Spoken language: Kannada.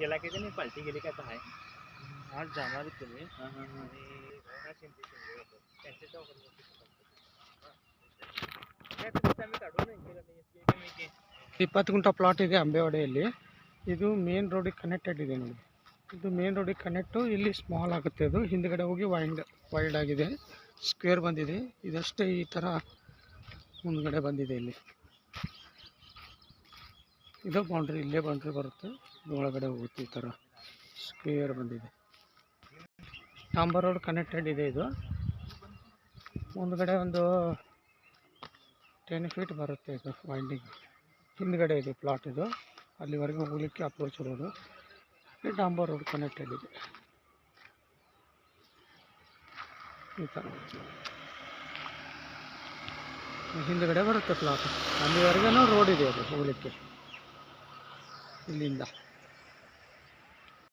गेला की नाही पालटी गेली काय आहे आज जाणार तुम्ही ಇಪ್ಪತ್ತು ಗುಂಟ ಪ್ಲಾಟ್ ಇದೆ ಅಂಬೇವಾಡಿಯಲ್ಲಿ. ಇದು ಮೇನ್ ರೋಡಿಗೆ ಕನೆಕ್ಟೆಡ್ ಇದೆ ನೋಡಿ. ಇದು ಮೇನ್ ರೋಡಿಗೆ ಕನೆಕ್ಟು. ಇಲ್ಲಿ ಸ್ಮಾಲ್ ಆಗುತ್ತೆ, ಅದು ಹಿಂದ್ಗಡೆ ಹೋಗಿ ವೈಲ್ಡ್ ಆಗಿದೆ, ಸ್ಕ್ವೇರ್ ಬಂದಿದೆ. ಇದಷ್ಟೇ ಈ ಥರ ಮುಂದ್ಗಡೆ ಬಂದಿದೆ. ಇಲ್ಲಿ ಇದು ಬೌಂಡ್ರಿ, ಇಲ್ಲೇ ಬೌಂಡ್ರಿ ಬರುತ್ತೆ, ಒಳಗಡೆ ಹೋಗುತ್ತೆ. ಈ ಥರ ಸ್ಕ್ವೇರ್ ಬಂದಿದೆ. ಡಾಂಬರ್ ರೋಡ್ ಕನೆಕ್ಟೆಡ್ ಇದೆ. ಇದು ಮುಂದ್ಗಡೆ ಒಂದು 10 ಫೀಟ್ ಬರುತ್ತೆ ಇದು ವೈಂಡಿಂಗ್. ಹಿಂದ್ಗಡೆ ಇದೆ ಪ್ಲಾಟ್, ಇದು ಅಲ್ಲಿವರೆಗೆ ಹೋಗಲಿಕ್ಕೆ ಅಪ್ರೋಚ್ ರೋಡು. ಈ ಡಾಂಬರ್ ರೋಡ್ ಕನೆಕ್ಟೆಡ್ ಇದೆ ಈ ಥರ. ಹಿಂದ್ಗಡೆ ಬರುತ್ತೆ ಪ್ಲಾಟ್, ಅಲ್ಲಿವರೆಗೂ ರೋಡ್ ಇದೆ ಅದು ಹೋಗಲಿಕ್ಕೆ ಇಲ್ಲಿಂದ.